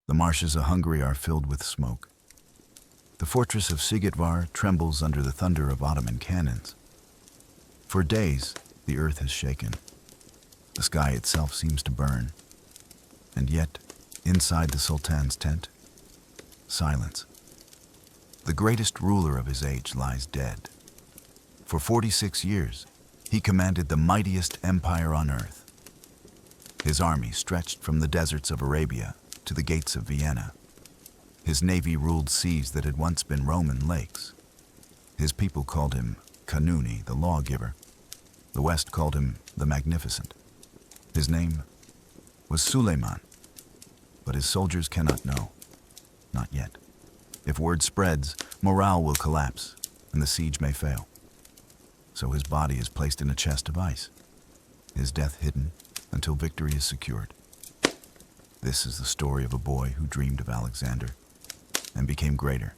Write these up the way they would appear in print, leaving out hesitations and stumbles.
The marshes of Hungary are filled with smoke. The fortress of Szigetvar trembles under the thunder of Ottoman cannons. For days, the earth has shaken. The sky itself seems to burn. And yet, inside the Sultan's tent, silence. The greatest ruler of his age lies dead. For 46 years, he commanded the mightiest empire on earth. His army stretched from the deserts of Arabia to the gates of Vienna. His navy ruled seas that had once been Roman lakes. His people called him Kanuni, the lawgiver. The West called him the Magnificent. His name was Suleiman, but his soldiers cannot know. Not yet. If word spreads, morale will collapse, and the siege may fail. So his body is placed in a chest of ice, his death hidden until victory is secured. This is the story of a boy who dreamed of Alexander and became greater.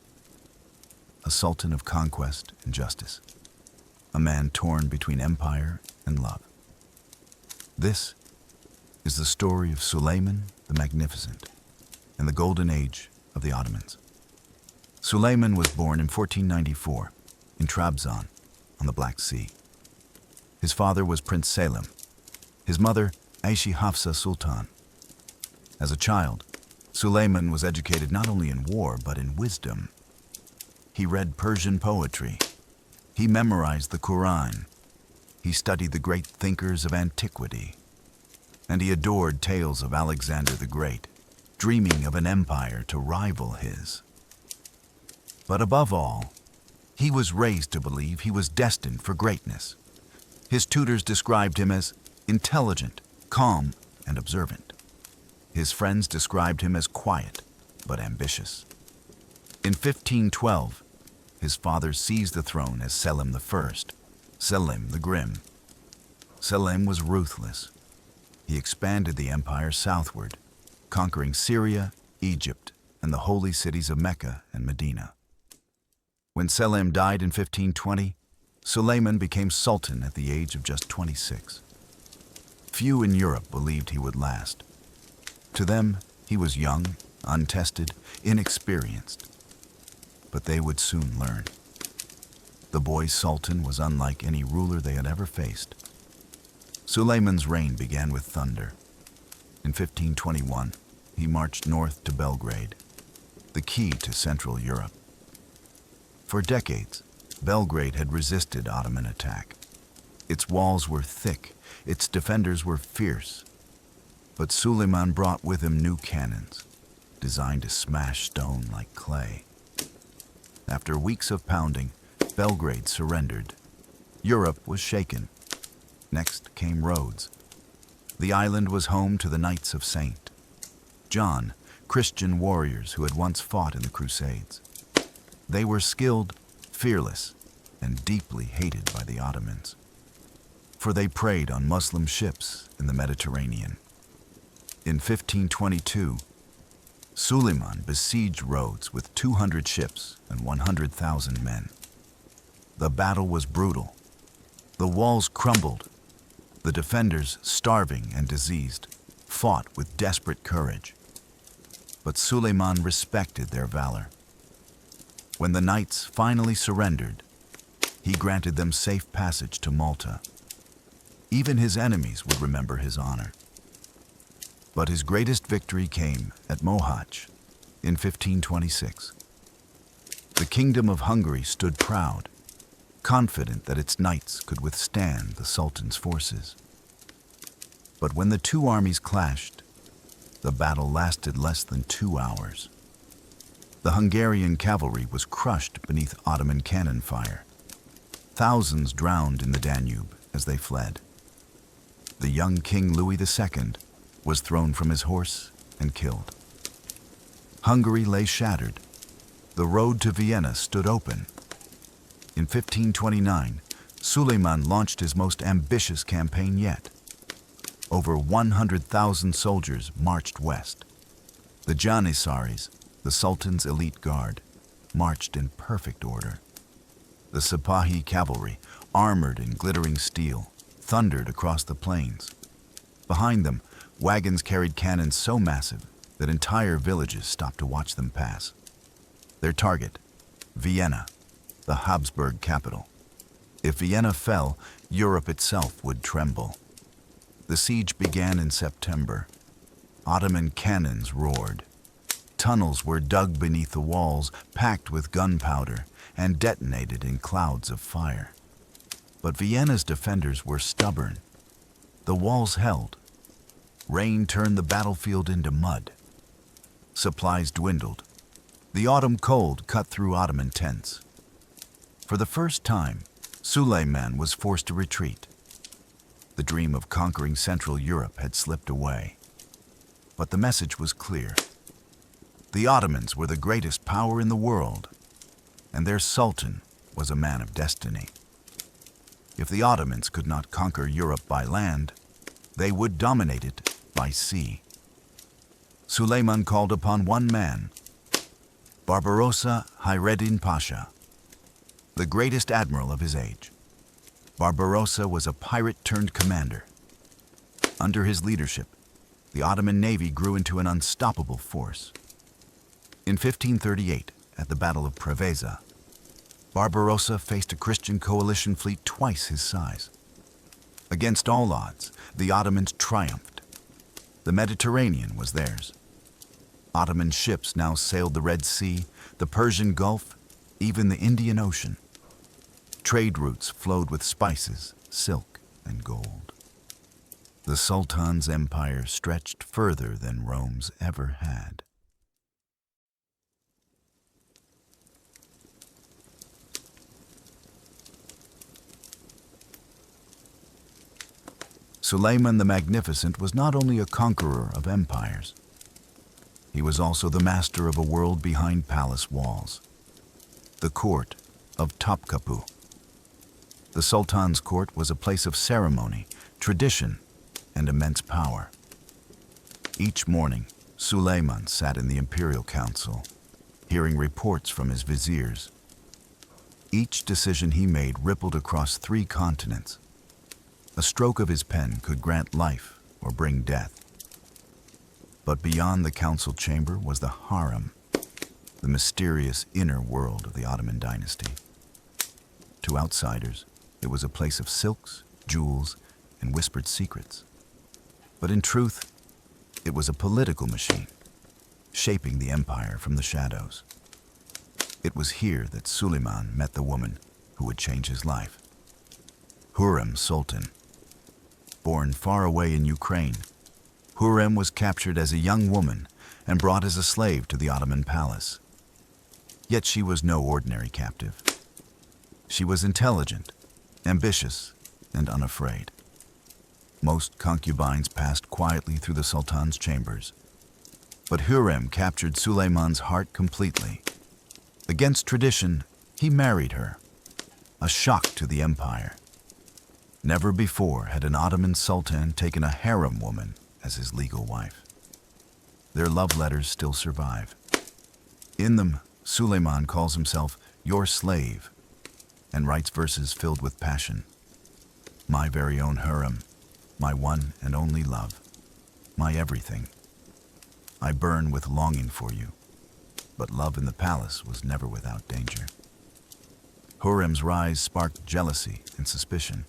A sultan of conquest and justice. A man torn between empire and love. This is the story of Suleiman the Magnificent and the golden age of the Ottomans. Suleiman was born in 1494 in Trabzon on the Black Sea. His father was Prince Selim, his mother Aishi Hafsa Sultan. As a child, Suleiman was educated not only in war but in wisdom. He read Persian poetry. He memorized the Quran. He studied the great thinkers of antiquity. And he adored tales of Alexander the Great, dreaming of an empire to rival his. But above all, he was raised to believe he was destined for greatness. His tutors described him as intelligent, calm, and observant. His friends described him as quiet, but ambitious. In 1512, his father seized the throne as Selim I, Selim the Grim. Selim was ruthless. He expanded the empire southward, conquering Syria, Egypt, and the holy cities of Mecca and Medina. When Selim died in 1520, Suleiman became sultan at the age of just 26. Few in Europe believed he would last. To them, he was young, untested, inexperienced. But they would soon learn. The boy sultan was unlike any ruler they had ever faced. Suleiman's reign began with thunder. In 1521, he marched north to Belgrade, the key to Central Europe. For decades, Belgrade had resisted Ottoman attack. Its walls were thick, its defenders were fierce. But Suleiman brought with him new cannons, designed to smash stone like clay. After weeks of pounding, Belgrade surrendered. Europe was shaken. Next came Rhodes. The island was home to the Knights of St. John, Christian warriors who had once fought in the Crusades. They were skilled, fearless, and deeply hated by the Ottomans, for they preyed on Muslim ships in the Mediterranean. In 1522, Suleiman besieged Rhodes with 200 ships and 100,000 men. The battle was brutal. The walls crumbled. The defenders, starving and diseased, fought with desperate courage. But Suleiman respected their valor. When the knights finally surrendered, he granted them safe passage to Malta. Even his enemies would remember his honor. But his greatest victory came at Mohacs in 1526. The Kingdom of Hungary stood proud, confident that its knights could withstand the Sultan's forces. But when the two armies clashed, the battle lasted less than 2 hours. The Hungarian cavalry was crushed beneath Ottoman cannon fire. Thousands drowned in the Danube as they fled. The young King Louis II was thrown from his horse and killed. Hungary lay shattered. The road to Vienna stood open. In 1529, Suleiman launched his most ambitious campaign yet. Over 100,000 soldiers marched west. The Janissaries, the Sultan's elite guard, marched in perfect order. The Sipahi cavalry, armored in glittering steel, thundered across the plains. Behind them, wagons carried cannons so massive that entire villages stopped to watch them pass. Their target, Vienna, the Habsburg capital. If Vienna fell, Europe itself would tremble. The siege began in September. Ottoman cannons roared. Tunnels were dug beneath the walls, packed with gunpowder, and detonated in clouds of fire. But Vienna's defenders were stubborn. The walls held. Rain turned the battlefield into mud. Supplies dwindled. The autumn cold cut through Ottoman tents. For the first time, Suleiman was forced to retreat. The dream of conquering Central Europe had slipped away. But the message was clear. The Ottomans were the greatest power in the world, and their Sultan was a man of destiny. If the Ottomans could not conquer Europe by land, they would dominate it by sea. Suleiman called upon one man, Barbarossa Hayreddin Pasha, the greatest admiral of his age. Barbarossa was a pirate-turned-commander. Under his leadership, the Ottoman navy grew into an unstoppable force. In 1538, at the Battle of Preveza, Barbarossa faced a Christian coalition fleet twice his size. Against all odds, the Ottomans triumphed. The Mediterranean was theirs. Ottoman ships now sailed the Red Sea, the Persian Gulf, even the Indian Ocean. Trade routes flowed with spices, silk, and gold. The Sultan's empire stretched further than Rome's ever had. Suleiman the Magnificent was not only a conqueror of empires. He was also the master of a world behind palace walls, the court of Topkapi. The Sultan's court was a place of ceremony, tradition, and immense power. Each morning, Suleiman sat in the imperial council, hearing reports from his viziers. Each decision he made rippled across 3 continents. A stroke of his pen could grant life or bring death. But beyond the council chamber was the harem, the mysterious inner world of the Ottoman dynasty. To outsiders, it was a place of silks, jewels, and whispered secrets. But in truth, it was a political machine, shaping the empire from the shadows. It was here that Suleiman met the woman who would change his life. Hürrem Sultan. Born far away in Ukraine, Hürrem was captured as a young woman and brought as a slave to the Ottoman palace. Yet she was no ordinary captive. She was intelligent, ambitious, and unafraid. Most concubines passed quietly through the Sultan's chambers. But Hürrem captured Suleiman's heart completely. Against tradition, he married her, a shock to the empire. Never before had an Ottoman sultan taken a harem woman as his legal wife. Their love letters still survive. In them, Suleiman calls himself your slave and writes verses filled with passion. My very own Hürrem, my one and only love, my everything. I burn with longing for you, but love in the palace was never without danger. Hürrem's rise sparked jealousy and suspicion.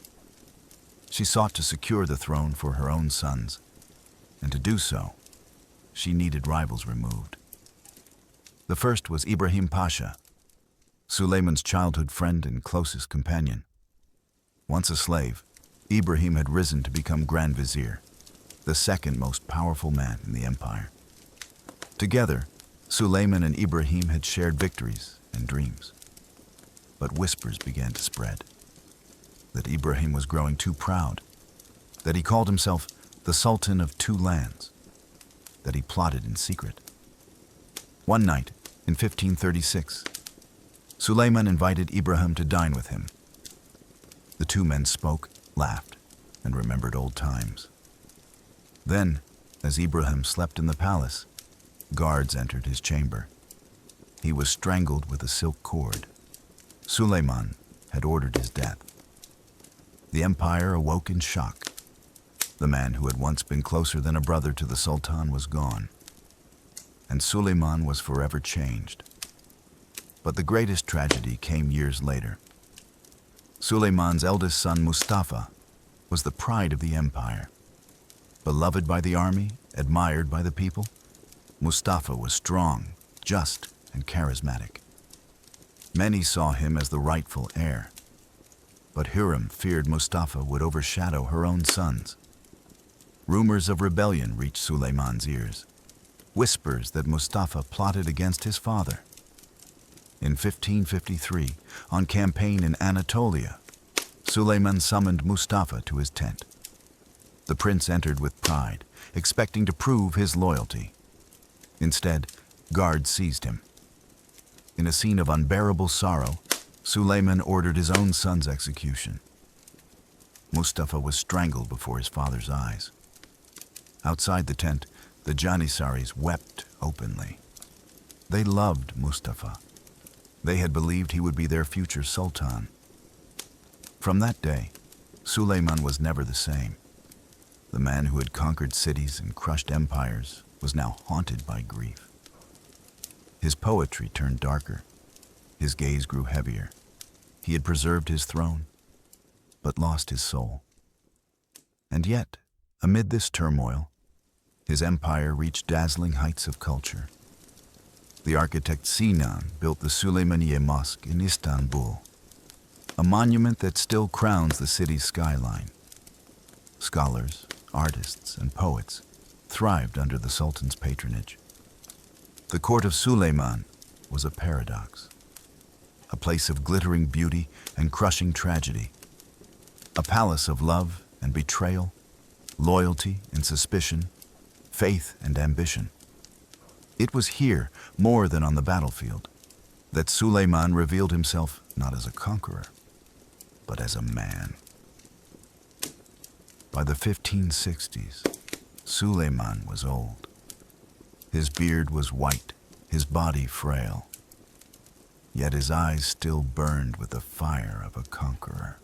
She sought to secure the throne for her own sons, and to do so, she needed rivals removed. The first was Ibrahim Pasha, Suleiman's childhood friend and closest companion. Once a slave, Ibrahim had risen to become Grand Vizier, the second most powerful man in the empire. Together, Suleiman and Ibrahim had shared victories and dreams. But whispers began to spread. That Ibrahim was growing too proud, that he called himself the Sultan of 2 lands, that he plotted in secret. One night, in 1536, Suleiman invited Ibrahim to dine with him. The 2 men spoke, laughed, and remembered old times. Then, as Ibrahim slept in the palace, guards entered his chamber. He was strangled with a silk cord. Suleiman had ordered his death. The empire awoke in shock. The man who had once been closer than a brother to the Sultan was gone. and Suleiman was forever changed. But the greatest tragedy came years later. Suleiman's eldest son, Mustafa, was the pride of the empire. Beloved by the army, admired by the people, Mustafa was strong, just, and charismatic. Many saw him as the rightful heir. But Hürrem feared Mustafa would overshadow her own sons. Rumors of rebellion reached Suleiman's ears, whispers that Mustafa plotted against his father. In 1553, on campaign in Anatolia, Suleiman summoned Mustafa to his tent. The prince entered with pride, expecting to prove his loyalty. Instead, guards seized him. In a scene of unbearable sorrow, Suleiman ordered his own son's execution. Mustafa was strangled before his father's eyes. Outside the tent, the Janissaries wept openly. They loved Mustafa. They had believed he would be their future Sultan. From that day, Suleiman was never the same. The man who had conquered cities and crushed empires was now haunted by grief. His poetry turned darker. His gaze grew heavier. He had preserved his throne, but lost his soul. And yet, amid this turmoil, his empire reached dazzling heights of culture. The architect Sinan built the Süleymaniye Mosque in Istanbul, a monument that still crowns the city's skyline. Scholars, artists, and poets thrived under the Sultan's patronage. The court of Suleiman was a paradox, a place of glittering beauty and crushing tragedy, a palace of love and betrayal, loyalty and suspicion, faith and ambition. It was here, more than on the battlefield, that Suleiman revealed himself not as a conqueror, but as a man. By the 1560s, Suleiman was old. His beard was white, his body frail, yet his eyes still burned with the fire of a conqueror.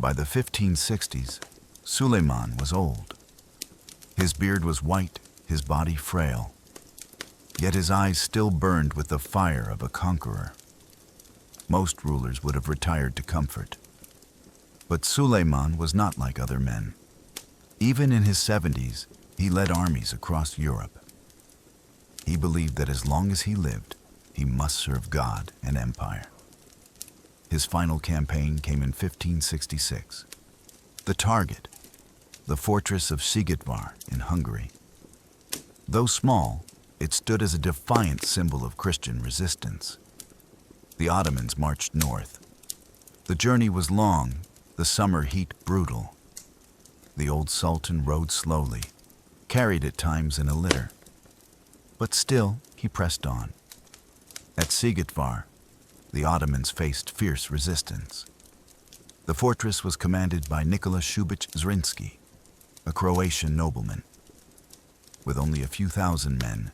By the 1560s, Suleiman was old. His beard was white, his body frail, yet his eyes still burned with the fire of a conqueror. Most rulers would have retired to comfort. But Suleiman was not like other men. Even in his 70s, he led armies across Europe. He believed that as long as he lived, he must serve God and empire. His final campaign came in 1566. The target, the fortress of Szigetvar in Hungary. Though small, it stood as a defiant symbol of Christian resistance. The Ottomans marched north. The journey was long, the summer heat brutal. The old Sultan rode slowly, carried at times in a litter. But still, he pressed on. At Szigetvar, the Ottomans faced fierce resistance. The fortress was commanded by Nicholas Shubich Zrinski, a Croatian nobleman. With only a few thousand men,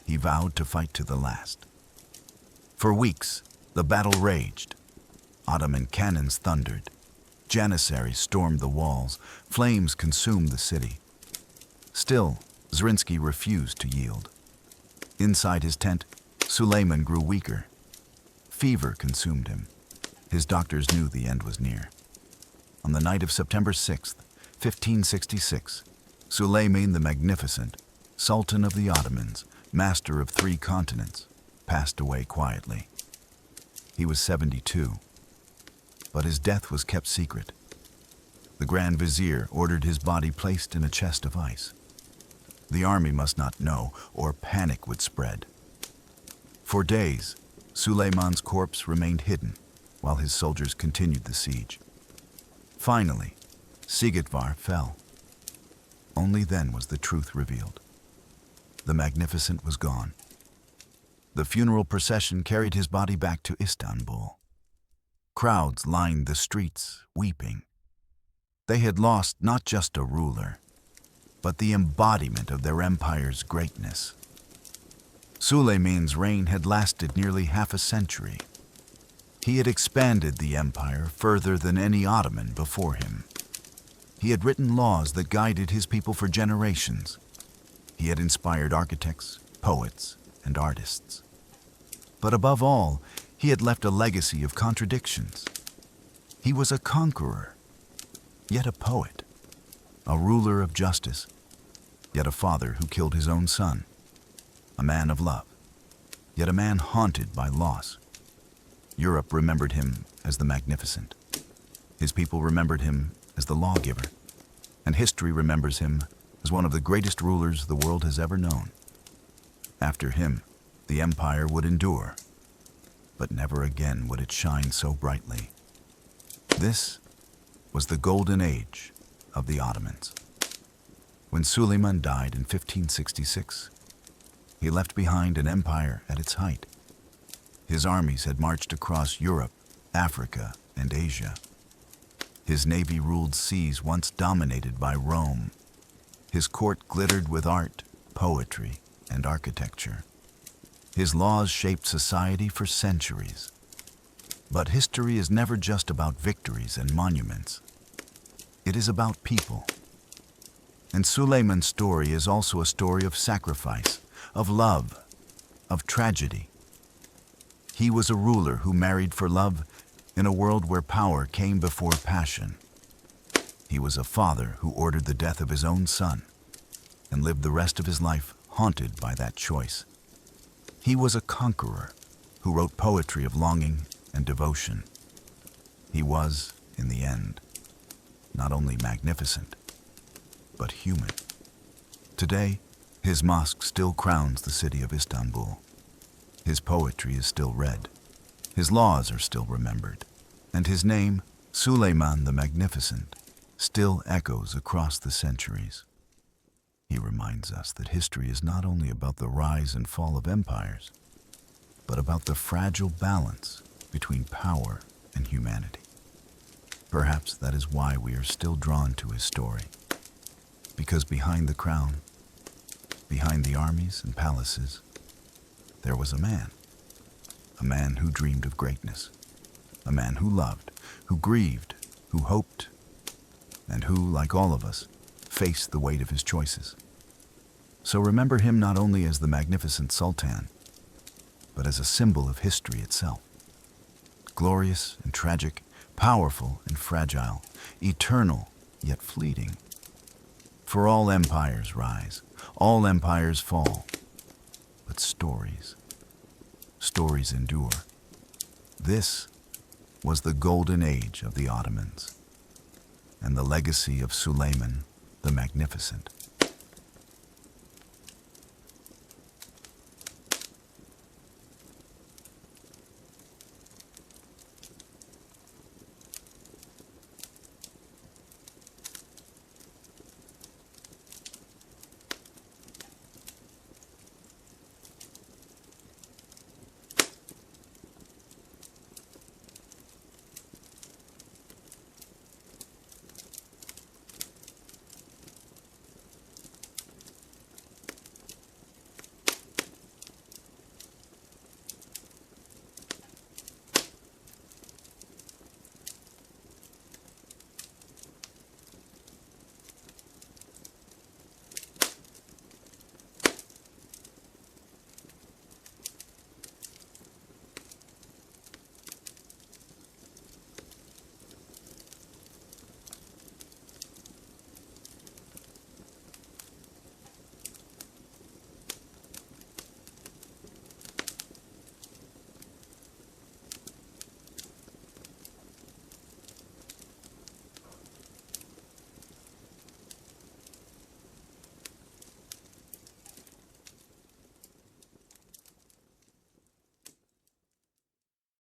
he vowed to fight to the last. For weeks, the battle raged. Ottoman cannons thundered. Janissaries stormed the walls. Flames consumed the city. Still, Zrinski refused to yield. Inside his tent, Suleiman grew weaker. Fever consumed him. His doctors knew the end was near. On the night of September 6th, 1566, Suleiman the Magnificent, Sultan of the Ottomans, master of 3 continents, passed away quietly. He was 72, but his death was kept secret. The Grand Vizier ordered his body placed in a chest of ice. The army must not know, or panic would spread. For days, Suleiman's corpse remained hidden, while his soldiers continued the siege. Finally, Sigitvar fell. Only then was the truth revealed. The Magnificent was gone. The funeral procession carried his body back to Istanbul. Crowds lined the streets, weeping. They had lost not just a ruler, but the embodiment of their empire's greatness. Suleiman's reign had lasted nearly half a century. He had expanded the empire further than any Ottoman before him. He had written laws that guided his people for generations. He had inspired architects, poets, and artists. But above all, he had left a legacy of contradictions. He was a conqueror, yet a poet, a ruler of justice, yet a father who killed his own son, a man of love, yet a man haunted by loss. Europe remembered him as the Magnificent. His people remembered him as the lawgiver, and history remembers him as one of the greatest rulers the world has ever known. After him, the empire would endure, but never again would it shine so brightly. This was the golden age of the Ottomans. When Suleiman died in 1566, he left behind an empire at its height. His armies had marched across Europe, Africa, and Asia. His navy ruled seas once dominated by Rome. His court glittered with art, poetry, and architecture. His laws shaped society for centuries. But history is never just about victories and monuments. It is about people. And Suleiman's story is also a story of sacrifice, of love, of tragedy. He was a ruler who married for love in a world where power came before passion. He was a father who ordered the death of his own son and lived the rest of his life haunted by that choice. He was a conqueror who wrote poetry of longing and devotion. He was, in the end, not only magnificent, but human. Today, his mosque still crowns the city of Istanbul. His poetry is still read. His laws are still remembered. And his name, Suleiman the Magnificent, still echoes across the centuries. He reminds us that history is not only about the rise and fall of empires, but about the fragile balance between power and humanity. Perhaps that is why we are still drawn to his story. Because behind the crown, behind the armies and palaces, there was a man who dreamed of greatness, a man who loved, who grieved, who hoped, and who, like all of us, faced the weight of his choices. So remember him not only as the magnificent Sultan, but as a symbol of history itself. Glorious and tragic, powerful and fragile, eternal yet fleeting. For all empires rise, all empires fall, but stories endure. This was the golden age of the Ottomans and the legacy of Suleiman the Magnificent.